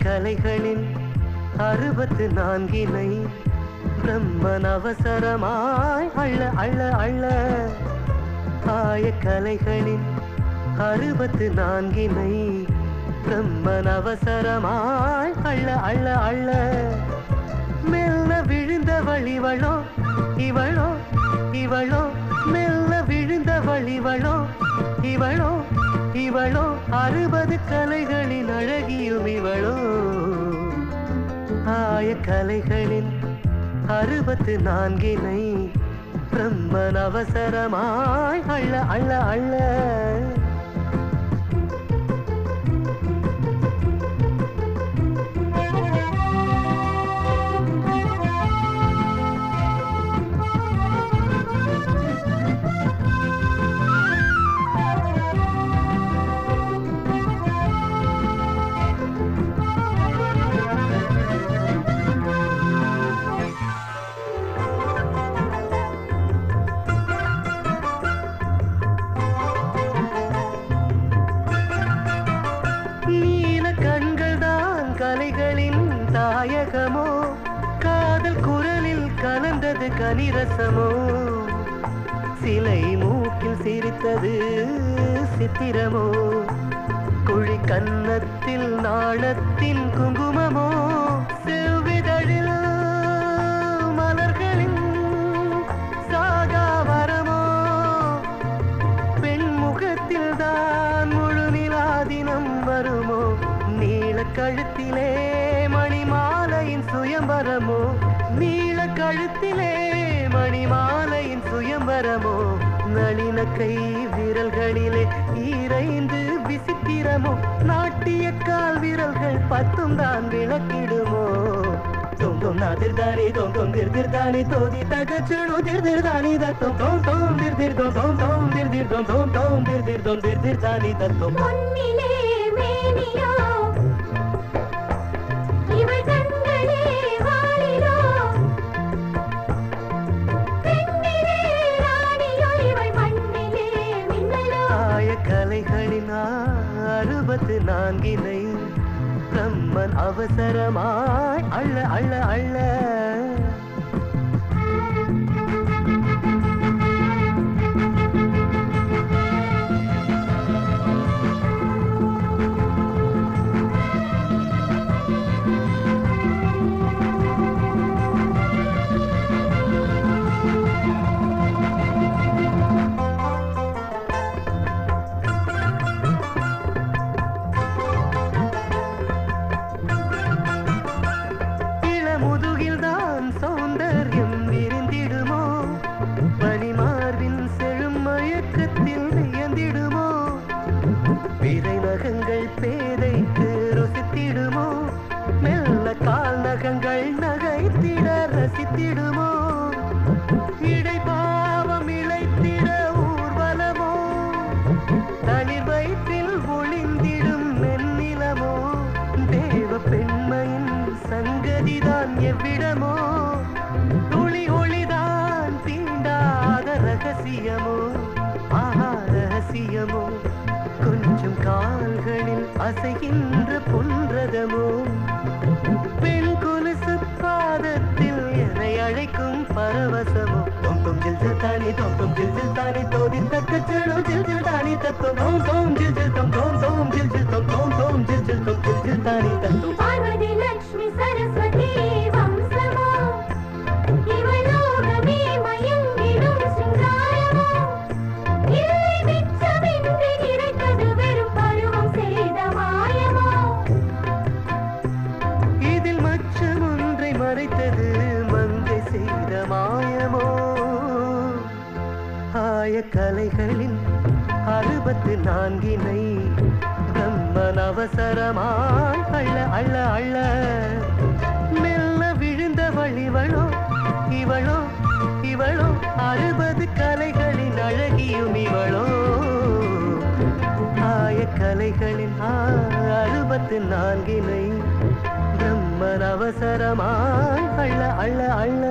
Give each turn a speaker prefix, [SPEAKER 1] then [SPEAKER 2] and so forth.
[SPEAKER 1] கலைகளின் 64 பிரம்மன் அவசரமாய் அள்ள அள்ள அள்ள ஆய கலைகளின் 64 பிரம்மன் அவசரமாய் அள்ள அள்ள அள்ள மெல்ல விழுந்த வழிவளோ இவளோ இவளோ மெல்ல விழுந்த வழிவளோ இவளோ இவளோ 60 கலைகளின் அழகியும் இவளோ ஆய கலைகளின் 64 பிரம்மன் அவசரமாய் அள்ள அள்ள அள்ள கலைகளின் தாயகமோ காதல் குரலில் கலந்தது கனிரசமோ சிலை மூக்கில் சிரித்தது சித்திரமோ குழி கன்னத்தில் நாணத்தின் குங்குமமோ செவ்விதழில் மலர்களின் சாகாவரமோ பெண் முகத்தில் தான் முழு நிலாதினம் வருமோ நீள கழுத்திலே மணிமாலையின் சுயம்பரமோ நீள கழுத்திலே மணிமாலையின் சுயம்பரமோ நளின கை விரல்களிலே ஈரைந்து விசித்திரமோ நாட்டிய கால் விரல்கள் 10 தான் விளக்கிடுமோ தோம் தோம் நாதிர்தானி தோம் தோம் திர்திர்தானி தோதி தகச்சணு திர்திர்தானி தத்தோம் தோம் தோம் திர்திர் தோம் தோம் தோம் திர்திர் தோம் தோம் தோம் திர்திர் தோம் திர்திர்தானி தத்தோம் கலைகளின் 64 பிரம்மன் அவசரமாய் அள்ள அள்ள அள்ள விரை நகங்கள் பேதைக்கு ருசித்திடுமோ மெல்ல கால் நகங்கள் நகைத்திட ரசித்திடுமோ இடை பாவம் இழைத்திட ஊர்வலமோ தளிர் வயிற்றில் ஒளிந்திடும் மென்னிலமோ தேவ பெண்மையின் சங்கதிதான் எவ்விடமோ துளி ஒளிதான் தீண்டாத ரகசியமோ ஆஹா ரகசியமோ கொஞ்சம் கால்களில் அசைகின்ற பொன்றதமோ பெண் கொலுசு பாதத்தில் என்னை அழைக்கும் பரவசமோ தொம் தொம் ஜில் ஜில் தானி தொம் தொம் ஜில் ஜில் தானி தோதி தக்கச்சடோ ஜில் ஜில் தானி தத்தோம் தொம் தொம் ஜில் ஜில் தொம் தொம் தொம் ஜில் ஜில் தொம் தொம் தொம் ஜில் ஜில் தொம் ஜில் ஜில் தானி தத்தோம் பார்வதி லட்சுமி சரஸ்வதி வம்சமோ இவளோகமே மயங்கிடும் சிங்காரமோ இதில் மச்சம் ஒன்றை மறைத்தது மங்கை செய்த மாயமோ ஆய கலைகளின் 64 பிரம்மன் அவசரமாய் அள்ள அள்ள அள்ள மெல்ல விழுந்த வழிவளோ இவளோ இவளோ 60 கலைகளின் அழகியும் இவளோ ஆய கலைகளின் 64 பிரம்மன் அவசரமாய் அள்ள அள்ள அள்ள